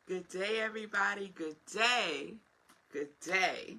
Good day, everybody. Good day. Good day.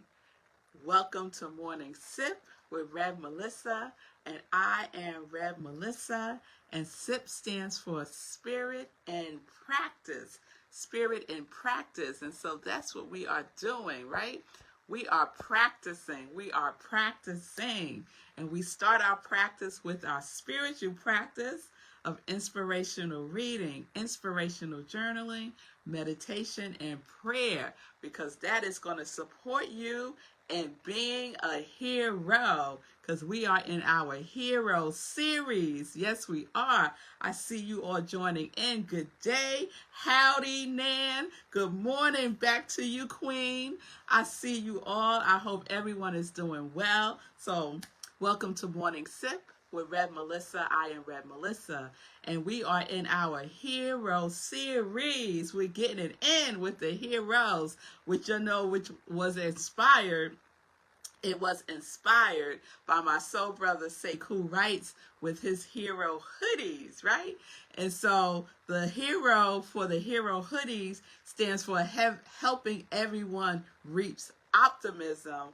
Welcome to Morning Sip with Rev Melissa, and I am Rev Melissa, and SIP stands for Spirit and Practice. Spirit and Practice. And so that's what we are doing, right? We are practicing. We are practicing. And we start our practice with our spiritual practice of inspirational reading, inspirational journaling, meditation, and prayer, because that is going to support you in being a hero, because we are in our hero series. Yes, we are. I see you all joining in. Good day. Howdy, Nan. Good morning. Back to you, Queen. I see you all. I hope everyone is doing well. So welcome to Morning Sip with Rev Melissa. I am Rev Melissa, and we are in our hero series. We're getting it in with the heroes, which was inspired. It was inspired by my soul brother Sekou writes with his hero hoodies, right? And so the hero for the hero hoodies stands for helping everyone reaps optimism.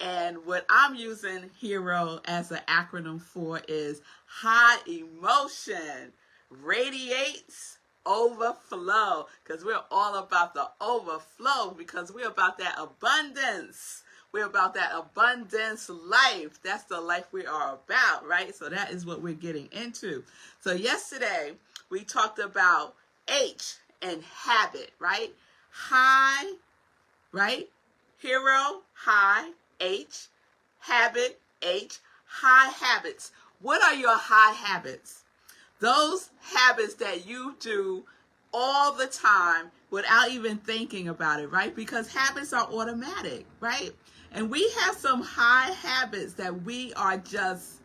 And what I'm using HERO as an acronym for is high emotion radiates overflow, because we're all about the overflow, because we're about that abundance. We're about that abundance life. That's the life we are about, right? So that is what we're getting into. So yesterday we talked about H and habit, right? High, right? Hero, high. H, habit, H, high habits. What are your high habits? Those habits that you do all the time without even thinking about it, right? Because habits are automatic, right? And we have some high habits that we are just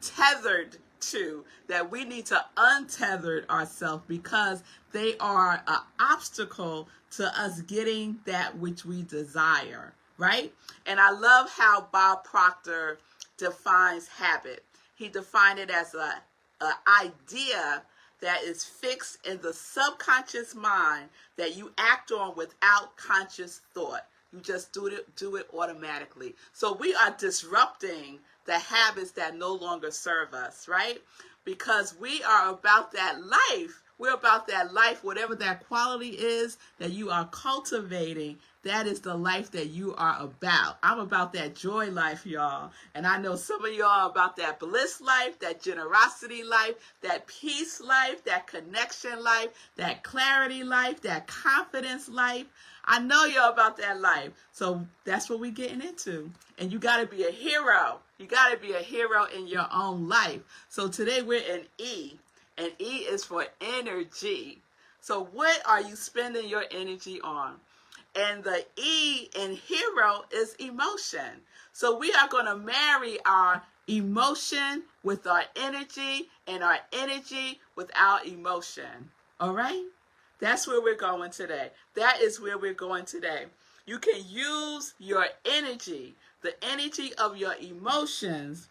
tethered to, that we need to untether ourselves, because they are an obstacle to us getting that which we desire, right? And I love how Bob Proctor defines habit. He defined it as an idea that is fixed in the subconscious mind that you act on without conscious thought. You just do it automatically. So we are disrupting the habits that no longer serve us, right? Because we are about that life. We're about that life, whatever that quality is that you are cultivating. That is the life that you are about. I'm about that joy life, y'all. And I know some of y'all are about that bliss life, that generosity life, that peace life, that connection life, that clarity life, that confidence life. I know y'all about that life. So that's what we're getting into. And you got to be a hero. You got to be a hero in your own life. So today we're in E. And E is for energy. So what are you spending your energy on? And the E in hero is emotion. So we are going to marry our emotion with our energy, and our energy with our emotion. All right? That's where we're going today. That is where we're going today. You can use your energy, the energy of your emotions,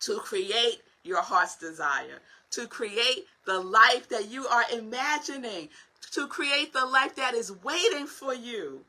to create your heart's desire, to create the life that you are imagining, to create the life that is waiting for you,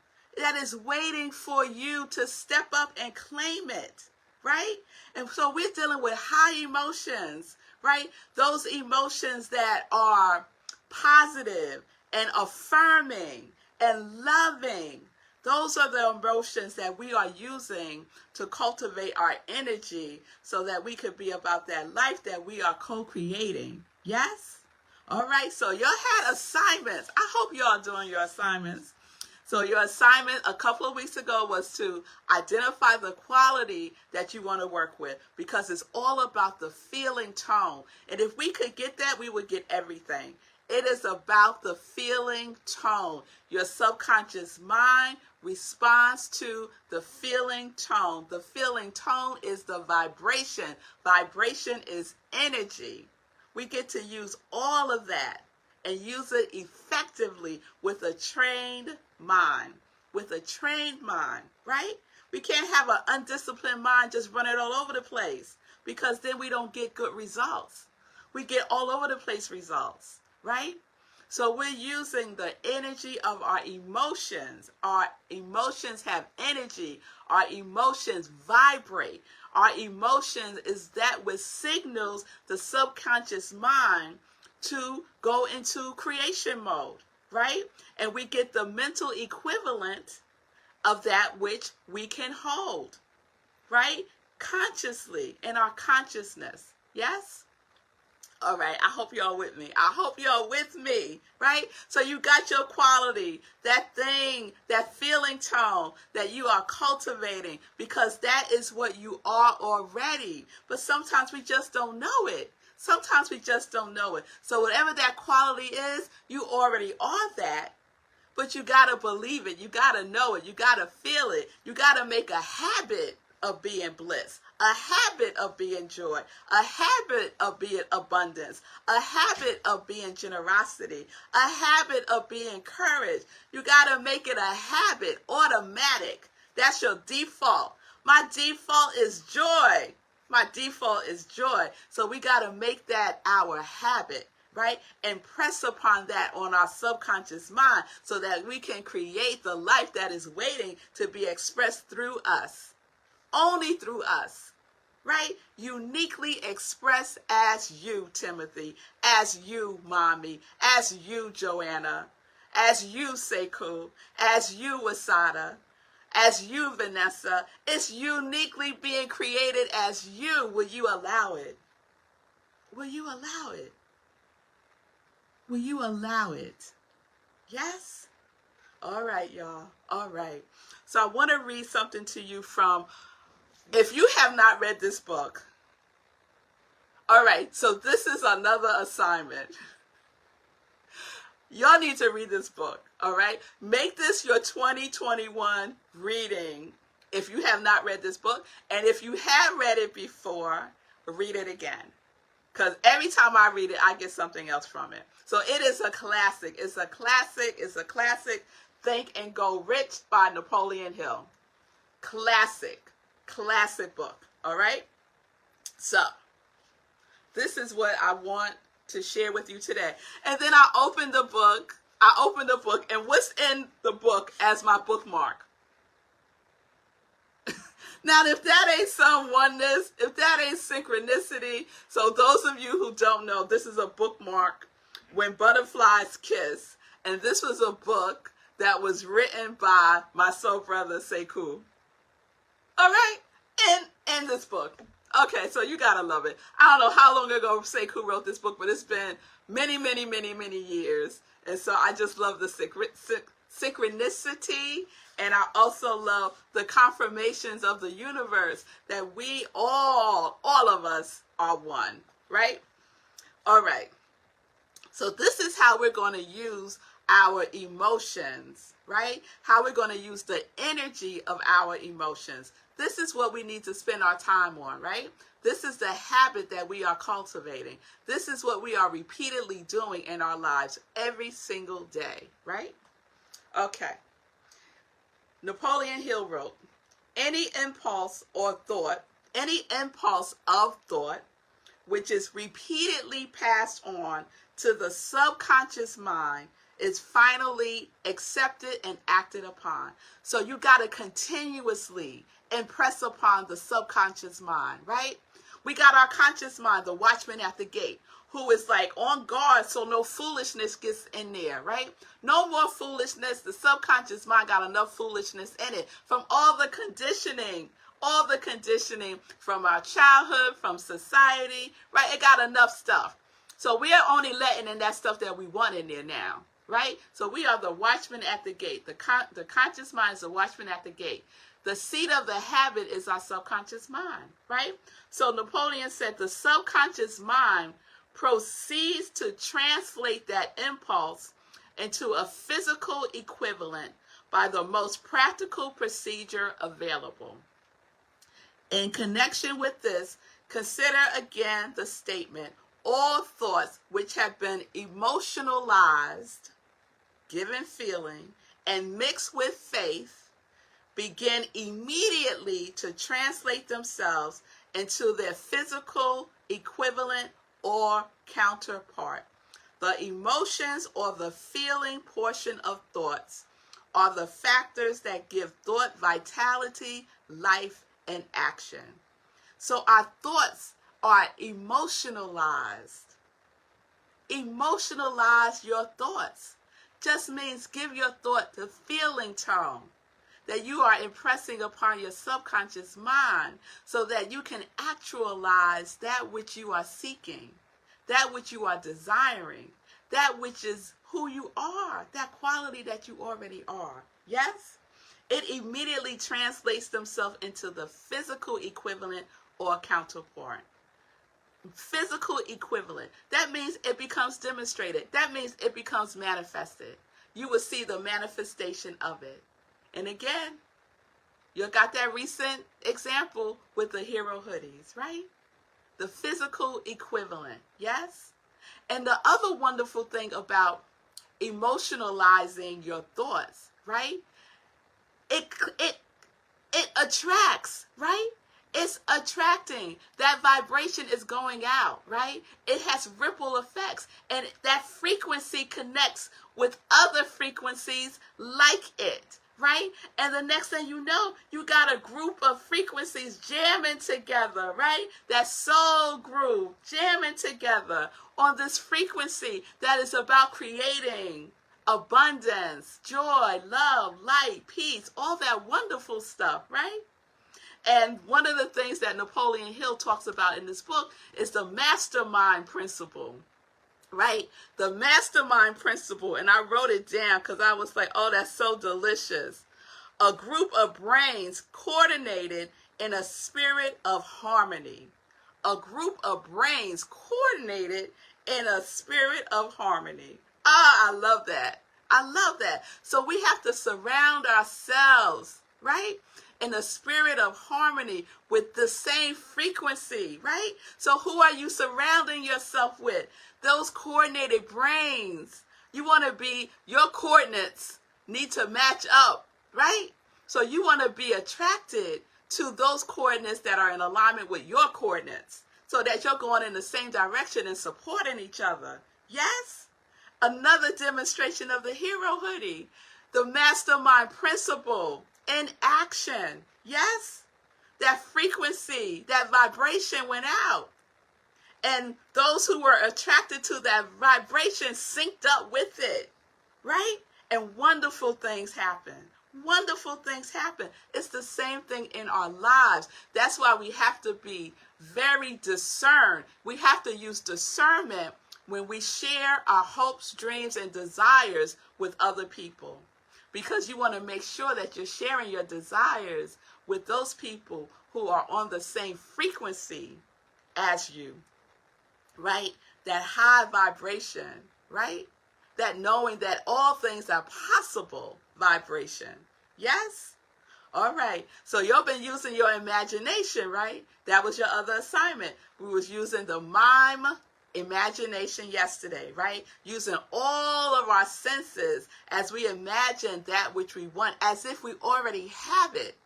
to step up and claim it, right? And so we're dealing with high emotions, right? Those emotions that are positive and affirming and loving. Those are the emotions that we are using to cultivate our energy so that we could be about that life that we are co-creating. Yes? All right, so y'all had assignments. I hope y'all doing your assignments. So your assignment a couple of weeks ago was to identify the quality that you want to work with, because it's all about the feeling tone. And if we could get that, we would get everything. It is about the feeling tone. Your subconscious mind responds to the feeling tone. The feeling tone is the vibration. Vibration is energy. We get to use all of that and use it effectively with a trained mind. With a trained mind, right? We can't have an undisciplined mind just running all over the place, because then we don't get good results. We get all over the place results, right? So we're using the energy of our emotions. Our emotions have energy. Our emotions vibrate. Our emotions is that which signals the subconscious mind to go into creation mode, right? And we get the mental equivalent of that which we can hold, right? Consciously in our consciousness. Yes? All right, I hope y'all with me. I hope y'all with me, right? So you got your quality, that thing, that feeling tone that you are cultivating, because that is what you are already. But sometimes we just don't know it. Sometimes we just don't know it. So whatever that quality is, you already are that. But you got to believe it. You got to know it. You got to feel it. You got to make a habit of being bliss, a habit of being joy, a habit of being abundance, a habit of being generosity, a habit of being courage. You got to make it a habit, automatic. That's your default. My default is joy. My default is joy. So we got to make that our habit, right? And press upon that on our subconscious mind so that we can create the life that is waiting to be expressed through us. Only through us, right? Uniquely expressed as you, Timothy, as you, Mommy, as you, Joanna, as you, Sekou, as you, Wasada, as you, Vanessa. It's uniquely being created as you. Will you allow it? Will you allow it? Will you allow it? Yes? All right, y'all. All right. So I want to read something to you from, if you have not read this book, all right, so this is another assignment. Y'all need to read this book, all right? Make this your 2021 reading if you have not read this book. And if you have read it before, read it again. Because every time I read it, I get something else from it. So it is a classic. It's a classic. It's a classic. Think and Go Rich by Napoleon Hill. Classic. Classic book. All right? So this is what I want to share with you today. And then I opened the book. And what's in the book as my bookmark? Now, if that ain't some oneness, if that ain't synchronicity, so those of you who don't know, this is a bookmark, When Butterflies Kiss. And this was a book that was written by my soul brother, Sekou. All right? In this book. Okay, so you gotta love it. I don't know how long ago Sekou wrote this book, but it's been many, many, many, many years. And so I just love the synchronicity, and I also love the confirmations of the universe that we all of us are one, right? All right. So this is how we're going to use our emotions, right? How we're going to use the energy of our emotions. This is what we need to spend our time on, right? This is the habit that we are cultivating. This is what we are repeatedly doing in our lives every single day, right? Okay. Napoleon Hill wrote, any impulse of thought, which is repeatedly passed on to the subconscious mind, is finally accepted and acted upon. So you got to continuously impress upon the subconscious mind, right? We got our conscious mind, the watchman at the gate, who is like on guard so no foolishness gets in there, right? No more foolishness. The subconscious mind got enough foolishness in it from all the conditioning from our childhood, from society, right? It got enough stuff. So we are only letting in that stuff that we want in there now, right? So we are the watchman at the gate. The conscious mind is the watchman at the gate. The seat of the habit is our subconscious mind, right? So Napoleon said the subconscious mind proceeds to translate that impulse into a physical equivalent by the most practical procedure available. In connection with this, consider again the statement, all thoughts which have been emotionalized, given feeling, and mixed with faith begin immediately to translate themselves into their physical equivalent or counterpart. The emotions or the feeling portion of thoughts are the factors that give thought vitality, life, and action. So our thoughts are emotionalized. Emotionalize your thoughts. Just means give your thought the feeling tone that you are impressing upon your subconscious mind so that you can actualize that which you are seeking, that which you are desiring, that which is who you are, that quality that you already are. Yes? It immediately translates themselves into the physical equivalent or counterpart. Physical equivalent. That means it becomes demonstrated. That means it becomes manifested. You will see the manifestation of it. And again, you got that recent example with the hero hoodies, right? The physical equivalent, yes? And the other wonderful thing about emotionalizing your thoughts, right? It attracts, right? It's attracting. That vibration is going out, right? It has ripple effects, and that frequency connects with other frequencies like it, right? And the next thing you know, you got a group of frequencies jamming together, right? That soul group jamming together on this frequency that is about creating abundance, joy, love, light, peace, all that wonderful stuff, right? And one of the things that Napoleon Hill talks about in this book is the mastermind principle, right? The mastermind principle. And I wrote it down because I was like, oh, that's so delicious. A group of brains coordinated in a spirit of harmony. A group of brains coordinated in a spirit of harmony. Ah, I love that. I love that. So we have to surround ourselves, right, in a spirit of harmony with the same frequency, right? So who are you surrounding yourself with? Those coordinated brains. You want to be, your coordinates need to match up, right? So you want to be attracted to those coordinates that are in alignment with your coordinates so that you're going in the same direction and supporting each other. Yes? Another demonstration of the hero hoodie, the mastermind principle in action. Yes? That frequency, that vibration went out. And those who were attracted to that vibration synced up with it. Right? And wonderful things happen. Wonderful things happen. It's the same thing in our lives. That's why we have to be very discerned. We have to use discernment when we share our hopes, dreams, and desires with other people. Because you want to make sure that you're sharing your desires with those people who are on the same frequency as you, right? That high vibration, right? That knowing that all things are possible vibration. Yes? All right. So you've been using your imagination, right? That was your other assignment. We was using the mime imagination yesterday, right? Using all of our senses as we imagine that which we want, as if we already have it.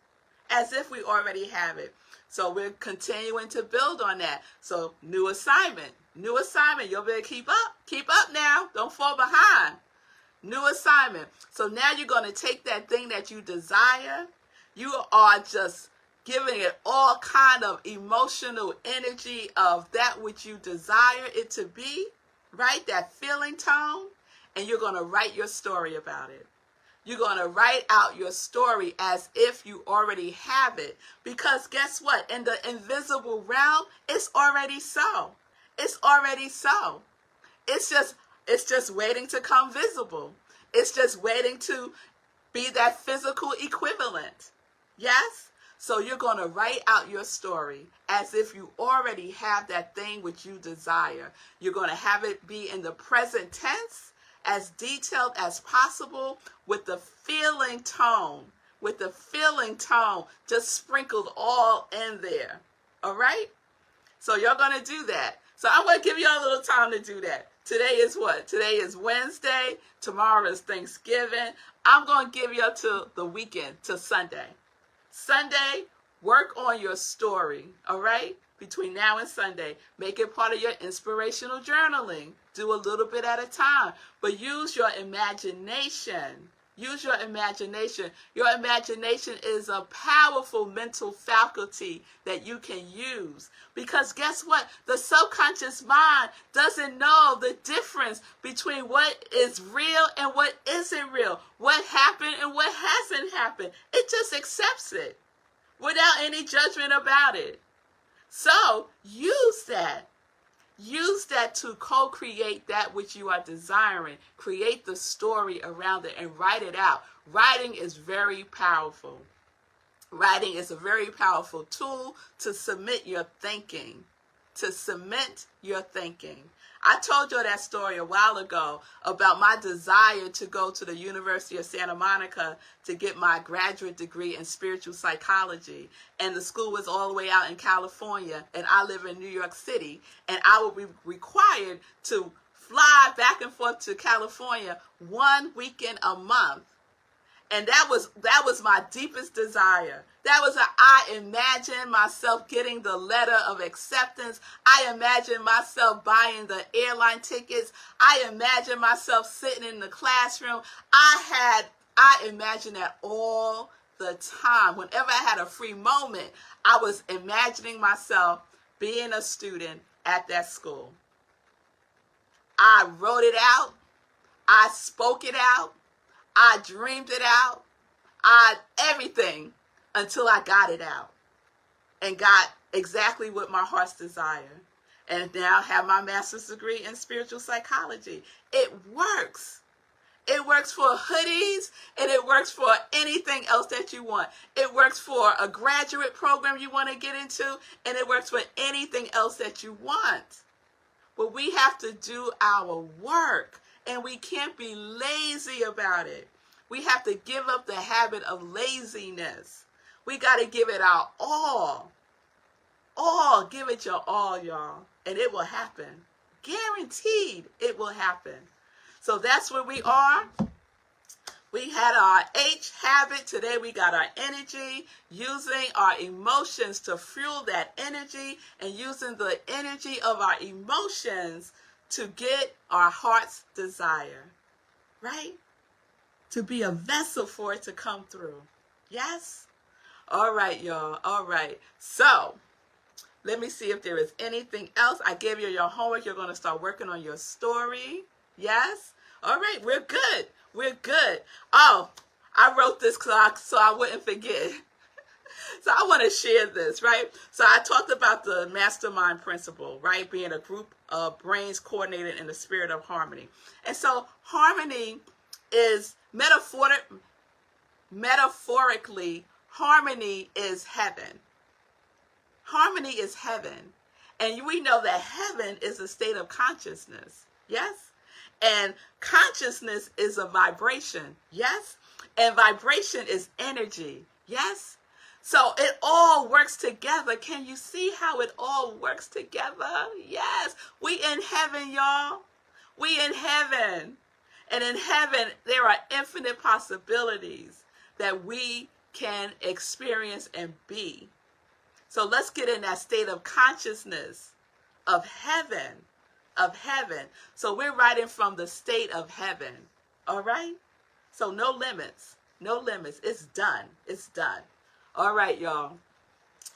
As if we already have it. So we're continuing to build on that. So new assignment. New assignment. You'll better keep up. Keep up now. Don't fall behind. New assignment. So now you're going to take that thing that you desire. You are just giving it all kind of emotional energy of that which you desire it to be, right? That feeling tone. And you're going to write your story about it. You're going to write out your story as if you already have it. Because guess what? In the invisible realm, it's already so. It's already so. It's just waiting to come visible. It's just waiting to be that physical equivalent. Yes? So you're going to write out your story as if you already have that thing which you desire. You're going to have it be in the present tense, as detailed as possible, with the feeling tone. With the feeling tone just sprinkled all in there. All right? So you're going to do that. So I'm going to give you a little time to do that. Today is what? Today is Wednesday. Tomorrow is Thanksgiving. I'm going to give you till the weekend, till Sunday. Sunday, Work on your story, all right? Between now and Sunday. Make it part of your inspirational journaling. Do a little bit at a time, but use your imagination. Use your imagination. Your imagination is a powerful mental faculty that you can use. Because guess what? The subconscious mind doesn't know the difference between what is real and what isn't real. What happened and what hasn't happened. It just accepts it without any judgment about it. So use that. Use that to co-create that which you are desiring. Create the story around it and write it out. Writing is very powerful. Writing is a very powerful tool to submit your thinking. To cement your thinking. I told you that story a while ago about my desire to go to the University of Santa Monica to get my graduate degree in spiritual psychology. And the school was all the way out in California, and I live in New York City, and I would be required to fly back and forth to California 1 weekend a month. And that was my deepest desire. I imagined myself getting the letter of acceptance. I imagined myself buying the airline tickets. I imagined myself sitting in the classroom. I imagined that all the time. Whenever I had a free moment, I was imagining myself being a student at that school. I wrote it out. I spoke it out. I dreamed it out. Everything until I got it out and got exactly what my heart's desire. And now I have my master's degree in spiritual psychology. It works. It works for hoodies, and it works for anything else that you want. It works for a graduate program you want to get into, and it works for anything else that you want. But we have to do our work. And we can't be lazy about it. We have to give up the habit of laziness. We got to give it our all. Give it your all, y'all. And it will happen. Guaranteed it will happen. So that's where we are. We had our H habit. Today we got our energy. Using our emotions to fuel that energy. And using the energy of our emotions to get our heart's desire, right? To be a vessel for it to come through. Yes? All right, y'all. All right. So, let me see if there is anything else. I gave you your homework. You're going to start working on your story. Yes? All right. We're good. We're good. Oh, I wrote this so I wouldn't forget. So I want to share this, right? So I talked about the mastermind principle, right? Being a group of brains coordinated in the spirit of harmony. And so harmony is metaphorically, harmony is heaven. Harmony is heaven. And we know that heaven is a state of consciousness. Yes? And consciousness is a vibration. Yes? And vibration is energy. Yes? So it all works together. Can you see how it all works together? Yes. We in heaven, y'all. We in heaven. And in heaven, there are infinite possibilities that we can experience and be. So let's get in that state of consciousness of heaven. Of heaven. So we're writing from the state of heaven. All right? So no limits. No limits. It's done. It's done. All right, y'all.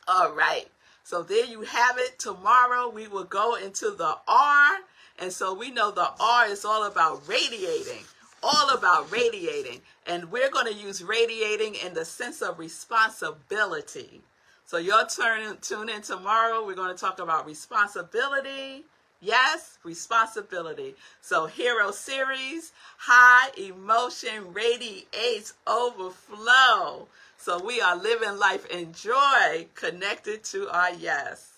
All right. So there you have it. Tomorrow we will go into the R. And so we know the R is all about radiating. All about radiating. And we're going to use radiating in the sense of responsibility. So y'all tune in tomorrow. We're going to talk about responsibility. Yes, responsibility. So Hero Series, high emotion radiates overflow. So we are living life in joy, connected to our yes.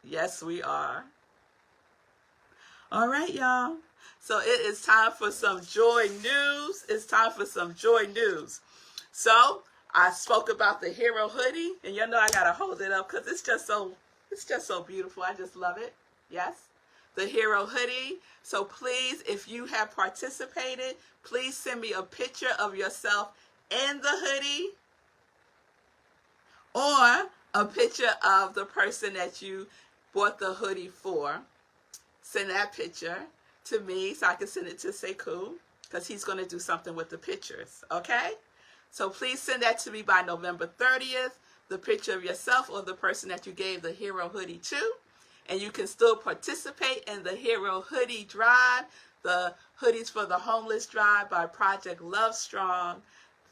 Yes, we are. All right, y'all. So it is time for some joy news. It's time for some joy news. So I spoke about the Hero hoodie, and you know I gotta hold it up because it's just so beautiful. I just love it. Yes, the Hero hoodie. So please, if you have participated, please send me a picture of yourself in the hoodie. or a picture of the person that you bought the hoodie for. Send that picture to me so I can send it to Sekou, because he's going to do something with the pictures, okay? So please send that to me by November 30th, the picture of yourself or the person that you gave the hero hoodie to. And you can still participate in the hero hoodie drive, the Hoodies for the Homeless drive by Project Love Strong.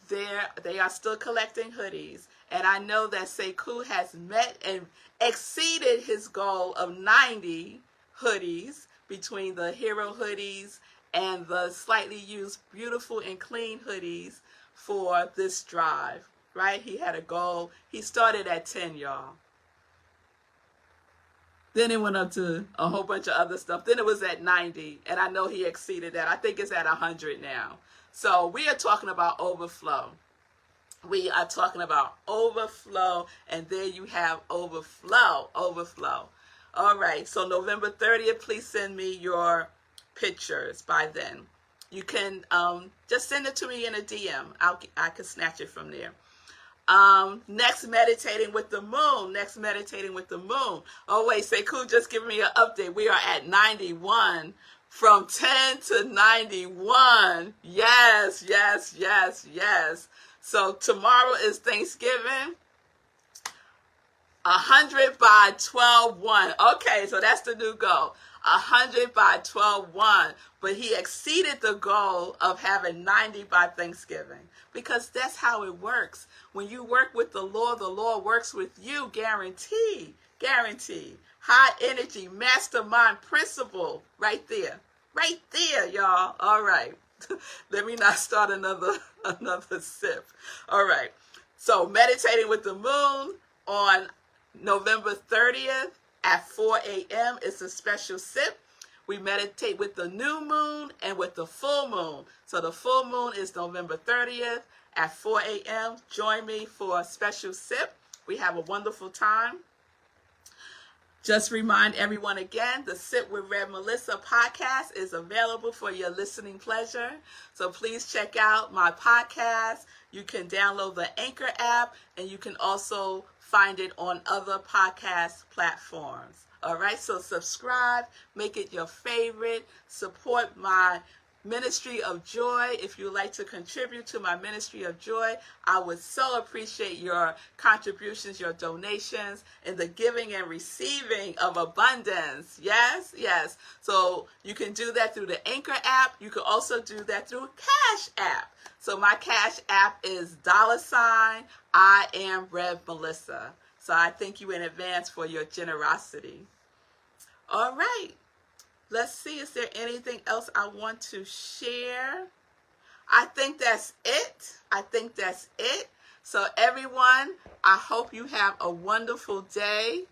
They are still collecting hoodies. And I know that Sekou has met and exceeded his goal of 90 hoodies between the hero hoodies and the slightly used beautiful and clean hoodies for this drive, right? He had a goal. He started at 10, y'all. Then it went up to a whole bunch of other stuff. Then it was at 90, and I know he exceeded that. I think it's at 100 now. So we are talking about overflow. We are talking about overflow, and there you have overflow, overflow. All right, so November 30th, please send me your pictures by then. You can just send it to me in a DM. I can snatch it from there. Next, meditating with the moon. Next, meditating with the moon. Oh, wait, Sekou just give me an update. We are at 91. From 10 to 91. Yes, yes, yes, yes. So tomorrow is Thanksgiving. 100 by 12-1. Okay, so that's the new goal. 100 by 12-1. But he exceeded the goal of having 90 by Thanksgiving. Because that's how it works. When you work with the Lord works with you. Guaranteed. Guaranteed. High energy, mastermind principle. Right there. Right there, y'all. All right. Let me not start another sip. All right. So meditating with the moon on November 30th at 4 a.m. is a special sip. We meditate with the new moon and with the full moon. So the full moon is November 30th at 4 a.m. Join me for a special sip. We have a wonderful time. Just remind everyone again, the Sip with Rev Melissa podcast is available for your listening pleasure. So please check out my podcast. You can download the Anchor app, and you can also find it on other podcast platforms. All right, so subscribe, make it your favorite, support my Ministry of Joy. If you'd like to contribute to my Ministry of Joy, I would so appreciate your contributions, your donations, and the giving and receiving of abundance. Yes, yes. So you can do that through the Anchor app. You can also do that through Cash App. So my Cash App is $iamrevmelissa. So I thank you in advance for your generosity. All right. Let's see, is there anything else I want to share? I think that's it. I think that's it. So everyone, I hope you have a wonderful day.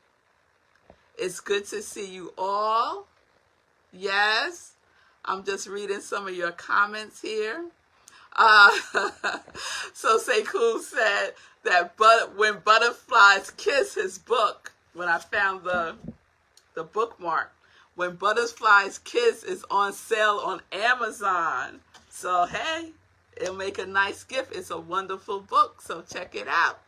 It's good to see you all. Yes, I'm just reading some of your comments here. So Sekou said that when butterflies kiss, his book, when I found the bookmark, When Butterflies Kiss is on sale on Amazon. So, hey, it'll make a nice gift. It's a wonderful book, so check it out.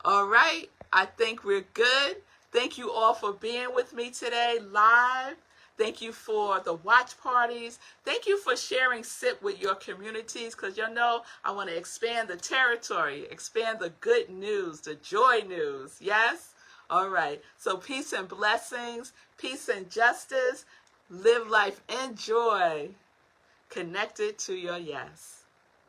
All right, I think we're good. Thank you all for being with me today live. Thank you for the watch parties. Thank you for sharing SIP with your communities, because you know I want to expand the territory, expand the good news, the joy news. Yes? All right. So peace and blessings, peace and justice. Live life in joy, connected to your yes.